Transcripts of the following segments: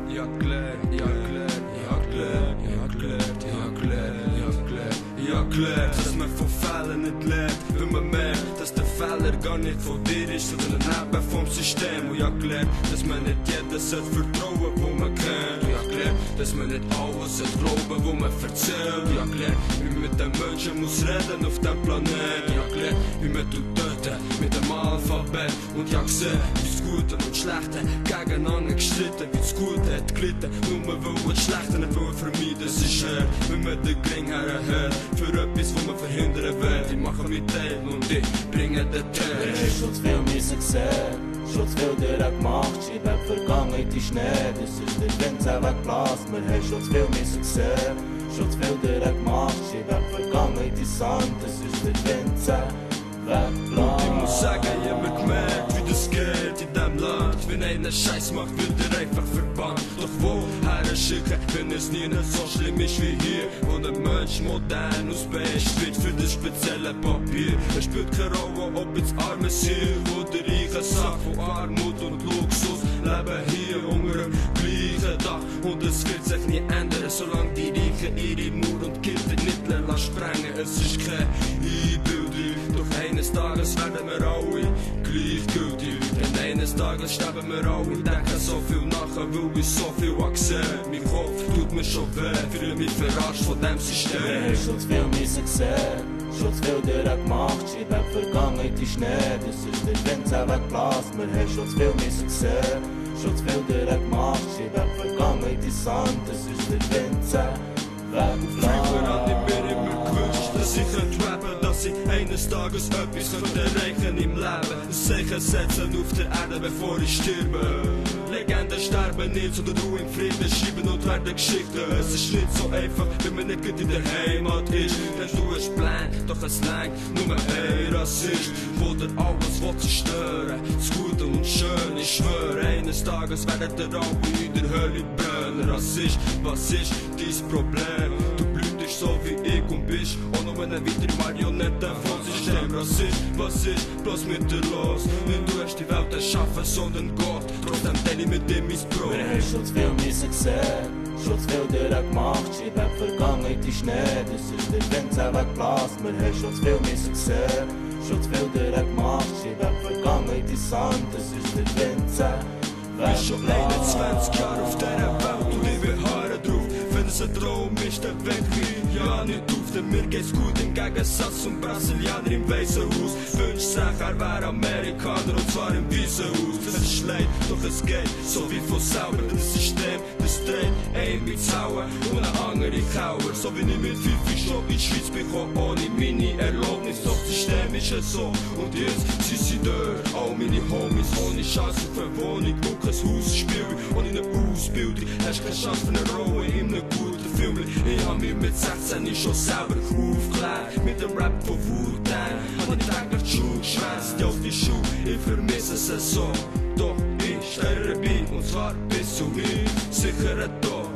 Ja klar, ja klar, ja klar, ja klar, ja klar, ja klar. Ja klar, dass man von Fehlern nicht lernt, wenn man merkt, dass der Fehler gar nicht von dir ist, sondern eben vom System. Und ja klar, dass man nicht jedem vertrauen, wo man kennt. Ja klar, dass man nicht alles glauben, wo man erzählt. Ja klar, wie man mit den Menschen muss reden auf dem Planet. Ja klar, wie man töten mit dem Alphabet. Und ja gesehen, wie das Gute und Schlechte gegeneinander gestritten, wie das Gute hat gelitten, nur man will das Schlechte nicht vermeiden. Es ist hart, wenn man den Gring herhört, für etwas, was man verhindern will. Ich mache mich Teil und ich bringe den Teil. Wir haben schon zu viel müssen sehen, schon zu viel gemacht. Schreib ab Vergangenheit in Schnee, das ist der Wind weggeblasen. Wir haben schon zu viel müssen sehen, schon zu viel gemacht. Schreib ab Vergangenheit in Sand, das ist der Wind weggeblasen. Ich muss sagen, ich hab mir gemerkt, wie das geht in diesem Land. Wenn einer Scheiß macht, wird er einfach verbannt. Doch woher schicken, wenn es nie so schlimm ist wie hier, wo der Mensch modern ausbest wird für das spezielle Papier. Es spielt keine Rolle, ob jetzt arme sind oder reiche Sache von Armut und Luxus. Leben hier unter dem gleichen Dach und es wird sich nie ändern, solange die Reichen ihre Mauer und Gitter nicht sprengen. Es ist keine Einbildung, doch eines Tages werden wir alle gleichgültig. Denn eines Tages sterben wir alle und denken so viel nachher, weil ich so viel gesehen. Mein Kopf tut mir schon weh, fühle mich verarscht von dem System. Wir haben schon zu viel müssen sehen, schon zu viel gemacht. Schreib ab Vergangenheit in Schnee, das ist der Wind weggeblasen. Wir haben schon zu viel müssen sehen, schon zu viel gemacht. Schreib ab Vergangenheit in Sand, das ist der Wind weggeblasen. Früher habe ich mir immer gewünscht, dass ich rappen, dass ich eines Tages etwas erreichen im Leben. Ein Zeichen setzen auf der Erde, bevor ich sterbe. Legenden sterben nicht, sondern Ruhe im Frieden schreiben und werden Geschichten. Es ist nicht so einfach, wenn man nicht in der Heimat ist. Denn du hast Plan, doch es längt nur ein Rassist, wo dir alles zerstören, das Gute und Schöne. Ich schwöre, eines Tages werden dir alle in der Hölle brennen. Rassist, was ist dein Problem? Du blühtest so wie ich und bist auch nur eine weitere Marionette vom System. Rassist, was ist bloß mit dir los? Nicht du hast die Welt erschaffen, sondern Gott. Trotzdem teile ich mit dem mein Brot. Wir haben schon zu viel müssen sehen, schon zu viel gemacht. Schreib ab Vergangenheit in Schnee, das ist der Wind weggeblasen. Wir haben schon zu viel müssen sehen, schon zu viel gemacht. Schreib ab Vergangenheit in Sand, das ist der Wind Ich bin schon 21 Jahre auf dieser Welt und ich beharre drauf. Wenn es ein Traum ist, dann weg wie ja nicht auf. Denn mir geht's gut im Gegensatz zum Brasilianer im Weißen Haus. Wünscht sich, er wäre Amerikaner und zwar im Weißen Haus. Es ist leid, doch es geht so wie von selber. Das System, das dreht ein mit Sauer und eine andere Kauer. So wie ich mit 5 schon in die Schweiz bekomme, ohne meine Erlaubnis. Doch das System ist es so und jetzt sind sie dort. All meine Homies ohne Chance auf eine Wohnung. Kein Haus spielen, ohne eine Ausbildung. Hast keine Chance für eine Rolle in einem guten Film. Ich hab mich mit 16 schon selber aufgeklärt. Mit dem Rap von Wu-Tang hab ich täglich die Schule geschwänzt. Ja, auf die Schule, ich vermisse es so. Doch ich stehe dabei und zwar bis zu mir sicherer Tod.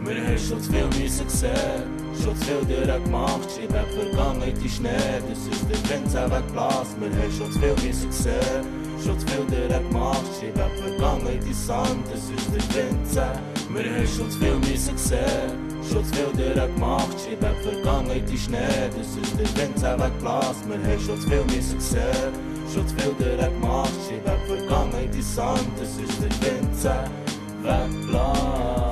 Wir haben schon zu viel müssen sehen, schon zu viel gemacht. Schreib ab Vergangenheit in Schnee, das ist der Wind weggeblasen. Wir haben schon zu viel müssen sehen, schon zu viel gemacht. Schreib ab Vergangenheit in Sand, das ist der Wind Wir haben schon zu viel müssen sehen, schon zu viel gemacht. Schreib ab Vergangenheit in Schnee, das ist der Wind weggeblasen. Wir haben schon zu viel müssen sehen, schon zu viel gemacht. Schreib ab Vergangenheit in Sand, das ist der Wind weggeblasen.